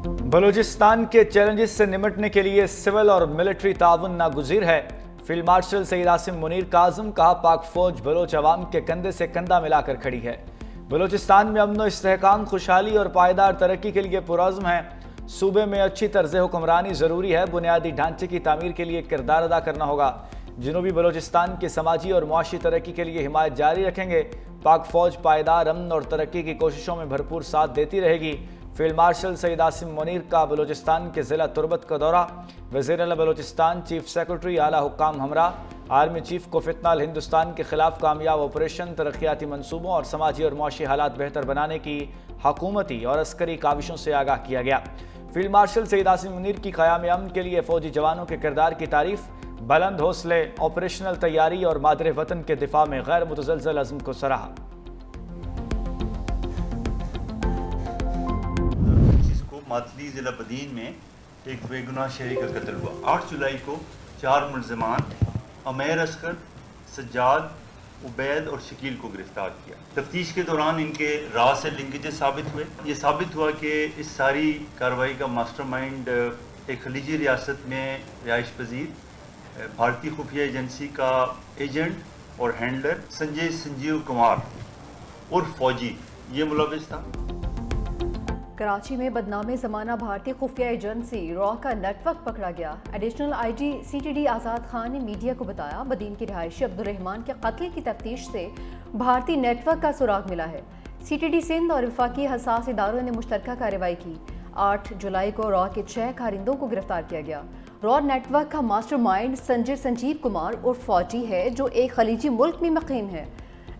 बलूचिस्तान के चैलेंजेस से निपटने के लिए सिविल और मिलिट्री ताउन नागुज़ीर है। फील्ड मार्शल सईद आसिम मुनीर का आज़म कहा, पाक फौज बलोच अवाम के कंधे से कंधा मिलाकर खड़ी है। बलूचिस्तान में अमन व इस्तेहकाम, खुशहाली और पायदार तरक्की के लिए पुरअज़्म है। सूबे में अच्छी तर्ज हुक्मरानी ज़रूरी है। बुनियादी ढांचे की तामीर के लिए किरदार अदा करना होगा। जनूबी बलूचिस्तान की समाजी और मुआशी तरक्की के लिए हिमायत जारी रखेंगे। पाक फौज पायदार अमन और तरक्की की कोशिशों में भरपूर साथ देती रहेगी। फील्ड मार्शल सईद आसिम मुनीर का बलूचिस्तान के ज़िला तुर्बत का दौरा। वज़ीर-ए-आला बलूचिस्तान, चीफ सेक्रेटरी, आला हुक्काम हमरा, आर्मी चीफ को फितनाल हिंदुस्तान के खिलाफ कामयाब ऑपरेशन, तरक्याती मनसूबों और समाजी और मुआशी हालात बेहतर बनाने की हकूमती और अस्करी काविशों से आगाह किया गया। फील्ड मार्शल सईद आसिम मुनीर की क़याम अमन के लिए फ़ौजी जवानों के किरदार की तारीफ, बुलंद हौसले, ऑपरेशनल तैयारी और मादरे वतन के दिफा में गैर मुतज़लज़ल अज़्म को सराहा। मातली ज़िला बदीन में एक बेगुनाह शहरी का कत्ल हुआ। 8 जुलाई को 4 मुलज़मान अमेर असगर, सज्जाद, उबैद और शकील को गिरफ्तार किया। तफ्तीश के दौरान इनके राह से लिंकेजेस साबित हुए। ये साबित हुआ कि इस सारी कार्रवाई का मास्टरमाइंड एक खलीजी रियासत में रिहाइश पजीर भारतीय खुफिया एजेंसी का एजेंट और हैंडलर संजीव कुमार उर्फ फौजी ये मुलविस था। कराची में बदनामे ज़माना भारतीय खुफिया एजेंसी रॉ का नेटवर्क पकड़ा गया। एडिशनल आईजी सीटीडी आज़ाद खान ने मीडिया को बताया, बदीन के रिहायशी अब्दुर्रहमान के कत्ल की तफ्तीश से भारतीय नेटवर्क का सुराग मिला है। सीटीडी सिंध और वफाकी हसास इदारों ने मुश्तरका कार्रवाई की। 8 जुलाई को रॉ के 6 कारिंदों को गिरफ्तार किया गया। रॉ नेटवर्क का मास्टरमाइंड संजीव कुमार और फौजी है, जो एक खलीजी मुल्क में मुकीम है।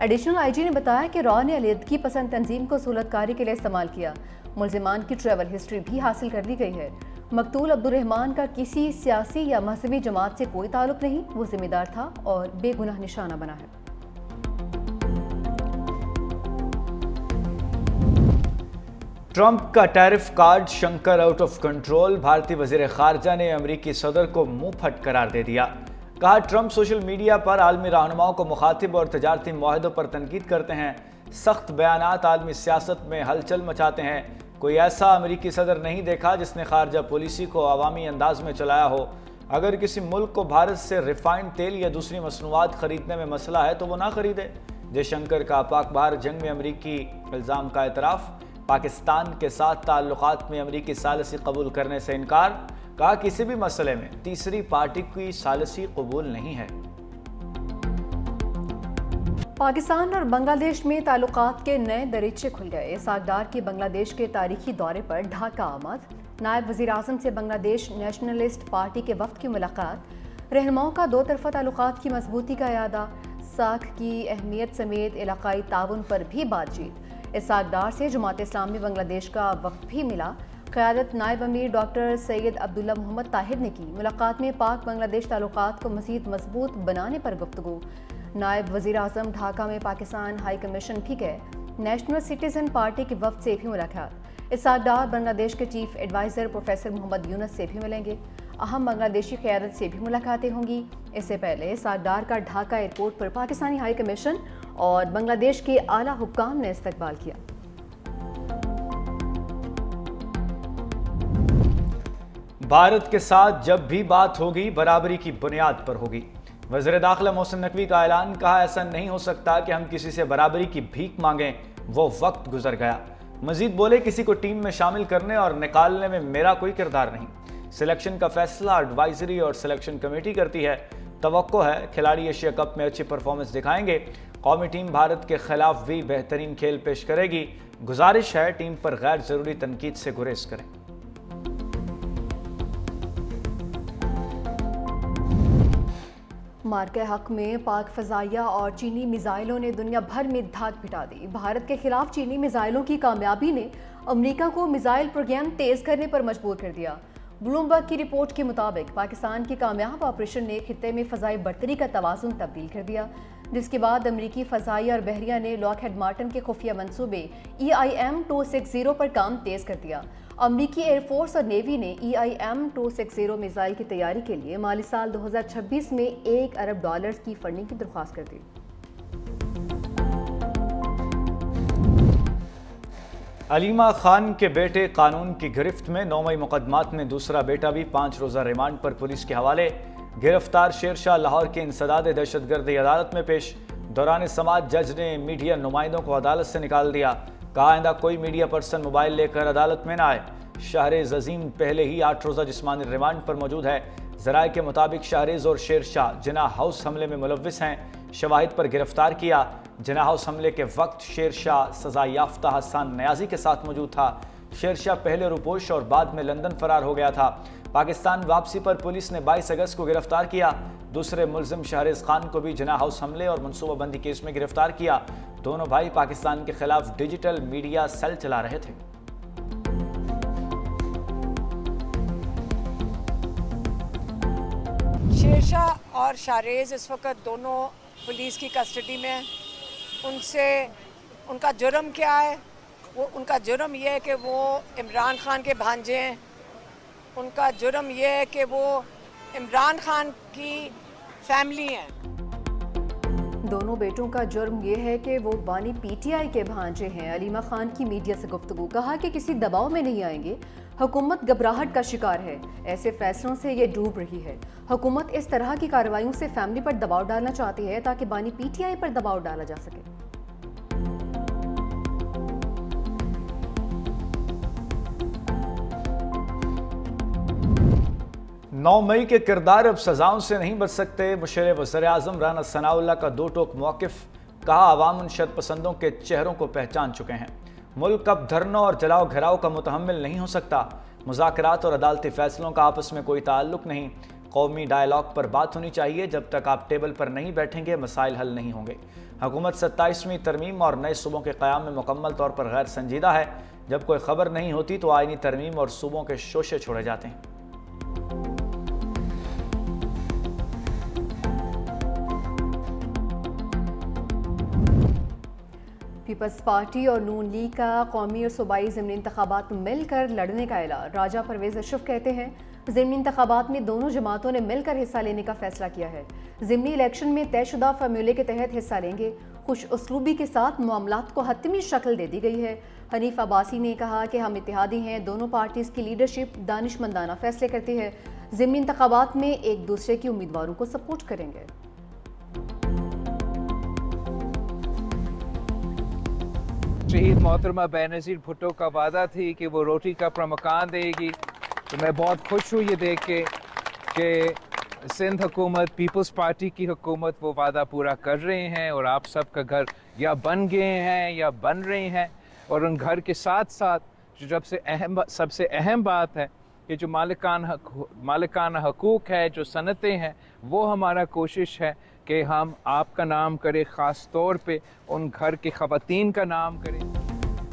एडिशनल आईजी ने बताया कि रॉ ने अलीदगी पसंद तंजीम को सहूलतकारी के लिए इस्तेमाल किया। मुलजिमान की ट्रैवल हिस्ट्री भी हासिल कर ली गई है। मकतूल अब्दुर्रहमान का किसी सियासी या मजहबी जमात से कोई ताल्लुक नहीं, वो जिम्मेदार था और बेगुनाह निशाना बना है। ट्रंप का tariff card Shankar out of control. भारतीय वजीर खारजा ने अमरीकी सदर को मुंह फट करार दे दिया। कहा, ट्रंप सोशल मीडिया पर आलमी रहनुमाओं को मुखातिब और तजारती मुआहदों पर तनकीद करते हैं। सख्त बयानात आलमी सियासत में हलचल मचाते हैं। कोई ऐसा अमरीकी सदर नहीं देखा जिसने खारजा पॉलिसी को अवामी अंदाज में चलाया हो। अगर किसी मुल्क को भारत से रिफाइंड तेल या दूसरी मसनूआत खरीदने में मसला है तो वो ना खरीदे। जयशंकर का पाक भारत जंग में अमरीकी इल्ज़ाम का एतराफ़। पाकिस्तान के साथ ताल्लुकात में अमरीकी सालिसी कबूल करने से इनकार। कहा, किसी भी मसले में तीसरी पार्टी की सालिसी कबूल नहीं है। पाकिस्तान और बांग्लादेश में ताल्लुकात के नए दरीचे खुल गए। सागदार की बांग्लादेश के तारीखी दौरे पर ढाका आमद। नायब वज़ीर आज़म से बांग्लादेश नेशनलिस्ट पार्टी के वफ़द की मुलाकात। रहनुमाओं का दो तरफ़ा ताल्लुकात की मजबूती का इरादा। साख की अहमियत समेत इलाकाई ताउन पर भी बातचीत। इस सागदार से जमात इस्लामी बांग्लादेश का वफ़द भी मिला। क़यादत नायब अमीर डॉक्टर सैयद अब्दुल्ला मोहम्मद ताहिर ने की। मुलाकात में पाक बांग्लादेश ताल्लुकात को मज़ीद मजबूत बनाने पर गुफ्तगू। नायब वज़ीर आज़म ढाका में पाकिस्तान हाई कमीशन भी गए। नेशनल सिटीज़न पार्टी के वफ़द से भी मुलाकात। इस सागदार बांग्लादेश के chief adviser professor Muhammad Yunus से भी मिलेंगे। अहम बांग्लादेशी क़यादत से भी मुलाकातें होंगी। इससे पहले सागदार का ढाका एयरपोर्ट पर पाकिस्तानी हाई कमीशन और बांग्लादेश के आला हुक्काम ने इस्तकबाल किया। भारत के साथ जब भी बात होगी बराबरी की बुनियाद पर होगी। वज़ीर दाखिला मोहसिन नकवी का ऐलान। कहा, ऐसा नहीं हो सकता कि हम किसी से बराबरी की भीख मांगें, वो वक्त गुजर गया। मजीद बोले, किसी को टीम में शामिल करने और निकालने में मेरा कोई किरदार नहीं। सिलेक्शन का फैसला एडवाइजरी और सिलेक्शन कमेटी करती है। तवक्को है खिलाड़ी एशिया कप में अच्छी परफॉर्मेंस दिखाएंगे। कौमी टीम भारत के खिलाफ भी बेहतरीन खेल पेश करेगी। गुजारिश है टीम पर गैर ज़रूरी तनकीद से गुरेज करें। मार्के हक में पाक फ़ज़ाइया और चीनी मिसाइलों ने दुनिया भर में धाक भिटा दी। भारत के खिलाफ चीनी मिसाइलों की कामयाबी ने अमेरिका को मिसाइल प्रोग्राम तेज़ करने पर मजबूर कर दिया। ब्लूमबर्ग की रिपोर्ट के मुताबिक पाकिस्तान के कामयाब ऑपरेशन ने खित्ते में फ़ज़ाई बर्तरी का तवाज़ुन तब्दील कर दिया, जिसके बाद अमेरिकी फ़ज़ाइया और बहरिया ने लॉकहेड मार्टिन के खुफिया मंसूबे EIM-260 पर काम तेज़ कर दिया। अमेरिकी एयरफोर्स और नेवी ने EIM-260 मिसाइल की तैयारी के लिए माली साल 2026 में $1 अरब की फंडिंग की दरख्वास्त कर दी। अलीमा खान के बेटे कानून की गिरफ्त में 9 मई मुकदमात में दूसरा बेटा भी 5 रोज़ा रिमांड पर पुलिस के हवाले। गिरफ्तार शेरशाह लाहौर के इंसदाद दहशतगर्दी अदालत में पेश। दौरान समाज जज ने मीडिया नुमाइंदों को अदालत से निकाल दिया। कहा आइंदा कोई मीडिया पर्सन मोबाइल लेकर अदालत में न आए। शाहरेज अजीम पहले ही 8 रोज़ा जिस्मानी रिमांड पर मौजूद है। जराये के मुताबिक शाहरेज और शेरशाह जिना हाउस हमले में मुलव्विस हैं। शवाहिद पर गिरफ्तार किया। जिना हाउस हमले के वक्त शेरशाह सजा याफ्ता हसन न्याजी के साथ मौजूद था। शेरशाह पहले रुपोश और बाद में लंदन फरार हो गया था। पाकिस्तान वापसी पर पुलिस ने 22 अगस्त को गिरफ्तार किया। दूसरे मुलजिम शाहरेज खान को भी जिना हाउस हमले और मनसूबाबंदी केस में गिरफ्तार किया। दोनों भाई पाकिस्तान के खिलाफ डिजिटल मीडिया सेल चला रहे थे। शेरशाह और शाहरेज इस वक्त दोनों पुलिस की कस्टडी में हैं। उनसे उनका जुर्म क्या है? उनका जुर्म यह है कि वो इमरान खान के भांजे हैं। उनका जुर्म यह है कि वो इमरान खान की फैमिली हैं। दोनों बेटों का जुर्म ये है कि वो बानी पीटीआई के भांजे हैं। अलीमा खान की मीडिया से गुफ्तगू। कहा कि किसी दबाव में नहीं आएंगे। हुकूमत घबराहट का शिकार है। ऐसे फैसलों से ये डूब रही है। हुकूमत इस तरह की कार्रवाइयों से फैमिली पर दबाव डालना चाहती है ताकि बानी पीटीआई पर दबाव डाला जा सके। 9 मई के किरदार अब सजाओं से नहीं बच सकते। मुशर्रफ वज़ीर-ए-आज़म राना सनाउल्लाह का दो टोक मौक़िफ़। कहा अवाम उन शरपसंदों के चेहरों को पहचान चुके हैं। मुल्क अब धरनों और जलाओ घराव का मुतहम्मिल नहीं हो सकता। मुज़ाकरात और अदालती फैसलों का आपस में कोई ताल्लुक नहीं। कौमी डायलॉग पर बात होनी चाहिए। जब तक आप टेबल पर नहीं बैठेंगे मसाइल हल नहीं होंगे। हुकूमत 27वीं तरमीम और नए सूबों के क़याम में मुकम्मल तौर पर गैर संजीदा है। जब कोई खबर नहीं होती तो आइनी तरमीम और सूबों के शोशे छोड़े जाते हैं। पीपल्स पार्टी और नून लीग का कौमी और सूबाई ज़िमनी इंतखाबात में मिलकर लड़ने का ऐलान। राजा परवेज़ अशरफ कहते हैं ज़िमनी इंतखाबात में दोनों जमातों ने मिलकर हिस्सा लेने का फैसला किया है। ज़िमनी इलेक्शन में तयशुदा फार्मूले के तहत हिस्सा लेंगे। खुश उसलूबी के साथ मामलात को हतमी शक्ल दे दी गई है। हनीफ अब्बासी ने कहा कि हम इत्तेहादी हैं। दोनों पार्टीज़ की लीडरशिप दानिशमंदाना फैसले करती है। ज़िमनी इंतखाबात में एक दूसरे के उम्मीदवारों को सपोर्ट करेंगे। शहीद मोहतरमा बेनज़ीर भुट्टो का वादा थी कि वो रोटी का मकान देगी। तो मैं बहुत खुश हूँ ये देख के कि सिंध हुकूमत, पीपल्स पार्टी की हुकूमत वो वादा पूरा कर रहे हैं और आप सबका घर या बन गए हैं या बन रहे हैं। और उन घर के साथ साथ जो सबसे अहम बात है कि जो मालिकाना हकूक़ है, जो सनतें हैं, वो हमारा कोशिश है कि हम आपका नाम करें, ख़ास तौर पे उन घर की ख़वातीन का नाम करें।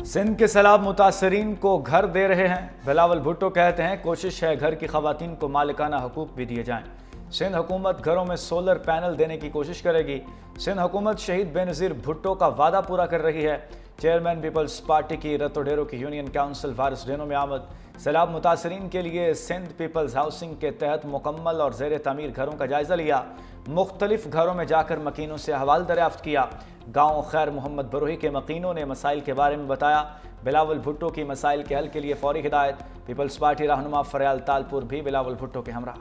सिंध के सैलाब मुतासरीन को घर दे रहे हैं। बिलावल भुट्टो कहते हैं कोशिश है घर की ख़वातीन को मालिकाना हकूक़ भी दिए जाएं। सिंध हुकूमत घरों में सोलर पैनल देने की कोशिश करेगी। सिंध हुकूमत शहीद बेनज़ीर भुट्टो का वादा पूरा कर रही है। चेयरमैन पीपल्स पार्टी की रतो डेरो की यूनियन काउंसिल वारिस डेनो में आमद। सैलाब मुतासरीन के लिए सिंध पीपल्स हाउसिंग के तहत मुकम्मल और ज़ेर तामीर घरों का जायज़ा लिया। मुख्तलिफ घरों में जाकर मकीनों से अहवाल दरियाफ्त किया। गाँव खैर मोहम्मद बरोही के मकीनों ने मसाइल के बारे में बताया। बिलावल भुट्टो की मसाइल के हल के लिए फौरी हिदायत। पीपल्स पार्टी रहनुमा फरयाल तालपुर भी बिलावल भुट्टो के हमरा।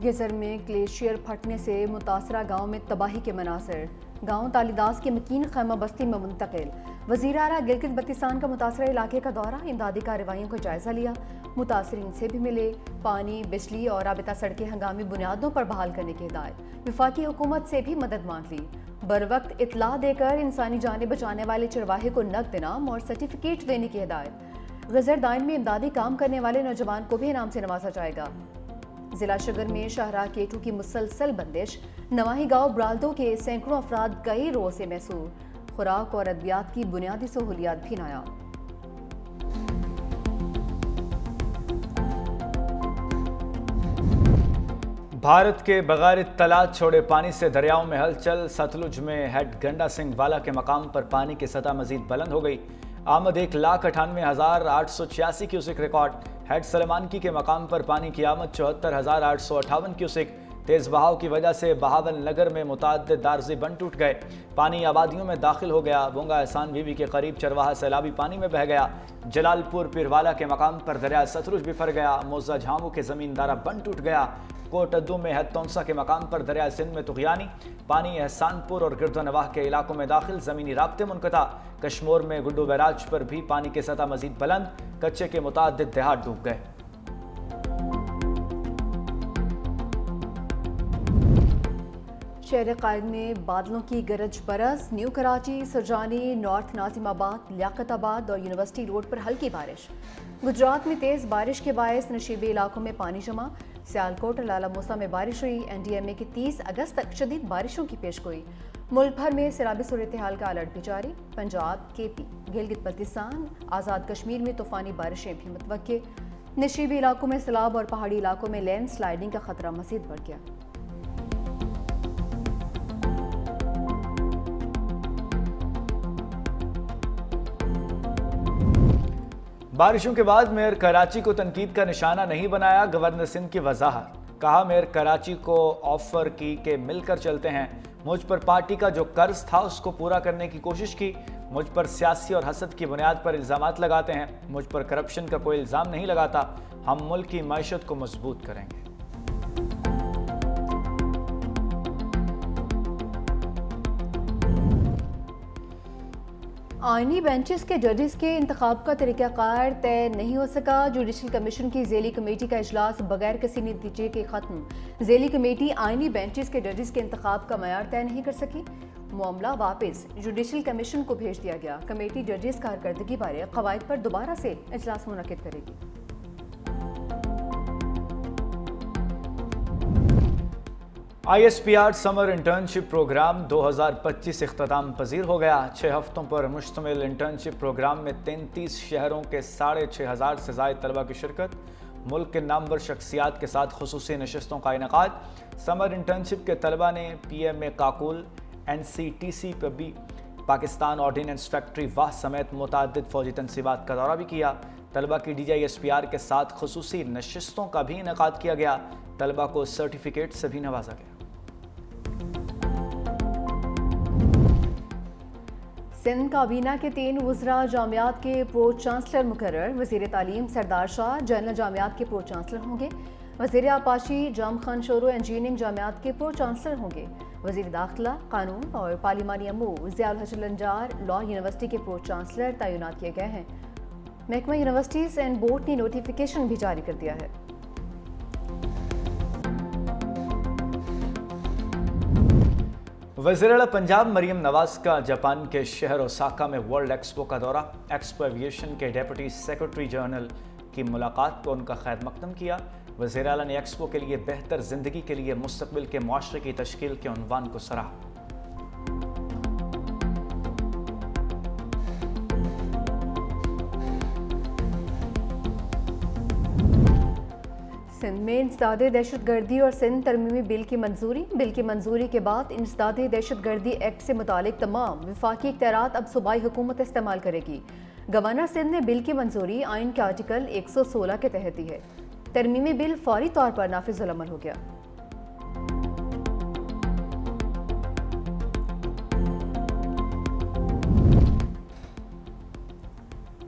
गेज़र में ग्लेशियर फटने से मुतासरा गांव में तबाही के मनासिर। गांव तालीदास की मकीन खैमा बस्ती में मुंतकिल। वज़ीर आला गिलगित बल्तिस्तान का मुतासरा इलाके का दौरा, इमदादी कार्रवाइयों का जायज़ा लिया। मुतासरीन से भी मिले। पानी, बिजली और राबिता सड़कें हंगामी बुनियादों पर बहाल करने की हिदायत। विफाकी हुकूमत से भी मदद मांग ली। बर वक्त इतला देकर इंसानी जानें बचाने वाले चरवाहे को नकद इनाम और सर्टिफिकेट देने की हिदायत। गज़र दाइन में इमदादी काम करने वाले नौजवान को भी इनाम से नवाजा जाएगा। जिला शगर में शाहराह केटू की मुसलसल बंदिश। नवाही गांव ब्राल्दो के सैकड़ों अफराद कई रोज से महसूर। खुराक और अद्वियात की बुनियादी सहूलियात भी नायाब। भारत के बगैर इत्तला छोड़े पानी से दरियाओं में हलचल। सतलुज में हेड गंडा सिंह वाला के मकाम पर पानी की सतह मजीद बुलंद हो गई। आमद 1,98,886 क्यूसेक रिकॉर्ड। हेड सलेमानकी के मकाम पर पानी की आमद 74,858 क्यूसेक। तेज़ बहाव की वजह से बहावल नगर में मुतअद्दिद दारजी बंद टूट गए। पानी आबादियों में दाखिल हो गया। बोंगा एहसान बीबी के करीब चरवाहा सैलाबी पानी में बह गया। जलालपुर पीरवाला के मकाम पर दरिया सतलुज बिफर गया। मोजा झामू के ज़मींदारा बंद टूट गया। कोटद्दू में हत्तौंसा के मकाम पर दरिया सिंध में तुग़यानी पानी एहसानपुर और गिरदोनवाह के इलाकों में दाखिल। ज़मीनी राब्ते मुनक़ता। कश्मीर में गुड्डू बैराज पर भी पानी की सतह मजीद बुलंद। कच्चे के मुतअद्दिद देहात डूब गए। शहर कायद में बादलों की गरज बरस। न्यू कराची, सुरजानी, नॉर्थ नाजिमाबाद, लियाकताबाद और यूनिवर्सिटी रोड पर हल्की बारिश। गुजरात में तेज़ बारिश के बायस नशीबी इलाकों में पानी जमा। सियालकोट और लाला मूसा में बारिश हुई। NDMA की 30 अगस्त तक शदीद बारिशों की पेशगोई। मुल्क भर में सैलाबी सूरत हाल का अलर्ट भी जारी। पंजाब, KP, गिलगित बल्तिस्तान, आज़ाद कश्मीर में तूफ़ानी बारिशें भी मुतवक्के। नशीबी इलाकों में सैलाब और पहाड़ी इलाकों में लैंड स्लाइडिंग का खतरा मज़ीद बढ़ गया। बारिशों के बाद मेयर कराची को तनकीद का निशाना नहीं बनाया गवर्नर सिंध की वजाहत। कहा मेयर कराची को ऑफर की कि मिलकर चलते हैं। मुझ पर पार्टी का जो कर्ज था उसको पूरा करने की कोशिश की। मुझ पर सियासी और हसद की बुनियाद पर इल्ज़ामात लगाते हैं। मुझ पर करप्शन का कोई इल्ज़ाम नहीं लगाता। हम मुल्क की मईशत को मजबूत करेंगे। आईनी बेंचेस के जजेस के इंतखाब का तरीक़ाकार तय नहीं हो सका। जुडिशल कमीशन की ज़ेली कमेटी का इजलास बगैर किसी नतीजे के ख़त्म। ज़ेली कमेटी आईनी बेंचेस के जजेस के इंतखाब का मयार तय नहीं कर सकी। मामला वापस जुडिशल कमीशन को भेज दिया गया। कमेटी जजेस कारकर्दगी बारे क़वायद पर दोबारा से इजलास मुनक़िद करेगी। ISPR समर इंटर्नशिप प्रोग्राम 2025 इख्तिताम पजीर हो गया। 6 हफ्तों पर मुश्तमिल इंटर्नशिप प्रोग्राम में 33 शहरों के 6,500 से ज़ायद तलबा की शिरकत। मुल्क के नामवर शख्सियात के साथ खुसूसी नशस्तों का इनेकाद। समर इंटर्नशिप के तलबा ने PMA काकुल, NCTC पर भी पाकिस्तान ऑर्डिनेंस फैक्ट्री वाह समेत मुतअद्दिद फौजी तनसीबात का दौरा भी किया। तलबा की DJISPR के साथ खुसूसी नशस्तों का भी इनेकाद किया गया। तलबा को सर्टिफिकेट से भी नवाजा गया। सिंध काबीना के 3 वज़रा जामियात के प्रो चांसलर मुकर्रर। वज़ीर तालीम सरदार शाह जनरल जामियात के प्रो चांसलर होंगे। वज़ीर आपाशी जाम खान शोरो इंजीनियरिंग जामियात के प्रो चांसलर होंगे। वज़ीर दाखिला, कानून और पार्लिमानी अमूर ज़ियाउल हसन लंजार लॉ यूनिवर्सिटी के प्रो चांसलर तैनात किए गए हैं। महकमा यूनिवर्सिटीज़ एंड बोर्ड ने नोटिफिकेशन भी जारी कर दिया है। वज़ीर आला पंजाब मरियम नवाज का जापान के शहर ओसाका में वर्ल्ड एक्सपो का दौरा। एक्सपो एविएशन के डेप्यूटी सेक्रेटरी जनरल की मुलाकात पर उनका खैर मकदम किया। वज़ीर आला ने एक्सपो के लिए बेहतर ज़िंदगी के लिए मुस्तक़बिल के मुआशरे की तश्कील के उन्वान को सराहा। सिंध में इंसदादे दहशत गर्दी और सिंध तरमीमी बिल की मंजूरी। बिल की मंजूरी के बाद इंसदादे दहशत गर्दी एक्ट से मुतालिक तमाम विफाकी इख्तियारात अब सूबाई हुकूमत इस्तेमाल करेगी। गवर्नर सिंध ने बिल की मंजूरी आइन के आर्टिकल 116 के तहत दी है। तरमीमी बिल फौरी तौर पर नाफिजुल अमल हो गया।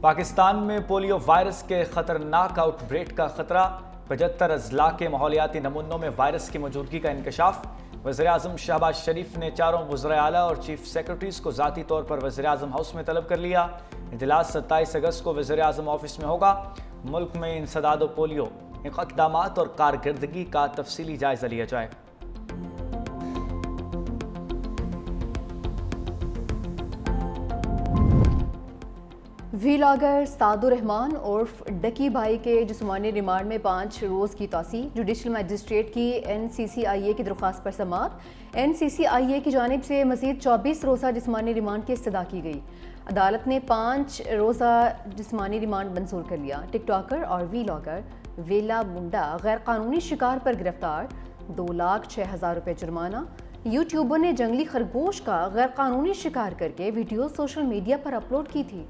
पाकिस्तान में पोलियो वायरस के खतरनाक आउटब्रेक का खतरा। 75 अजला के माहौलियाती नमूनों में वायरस की मौजूदगी का इंकशाफ। वज़ीर-ए-आज़म शहबाज शरीफ ने 4 वज़राए आला और चीफ सेक्रेटरीज़ को ज़ाती तौर पर वज़ीर-ए-आज़म हाउस में तलब कर लिया। इजलास 27 अगस्त को वज़ीर-ए-आज़म ऑफिस में होगा। मुल्क में इंसदाद पोलियो इक़दामात और कारकर्दगी का तफसीली जायज़ा लिया जाएगा। व्लॉगर सादुर रहमान उर्फ डकी भाई के जिस्मानी रिमांड में 5 रोज़ की तौसी। जुडिशल मजिस्ट्रेट की NCCIA की दरख्वास्त पर समाअत। NCCIA की जानिब से मज़ीद 24 रोज़ा जिस्मानी रिमांड की इस्तदा की गई। अदालत ने 5 रोज़ा जिस्मानी रिमांड मंजूर कर लिया। टिकटॉकर और व्लॉगर वेला मुंडा गैर कानूनी शिकार पर गिरफ्तार। 2,06,000 रुपये जुर्माना। यूट्यूबर ने जंगली खरगोश का गैर कानूनी शिकार करके वीडियो सोशल मीडिया पर अपलोड की थी।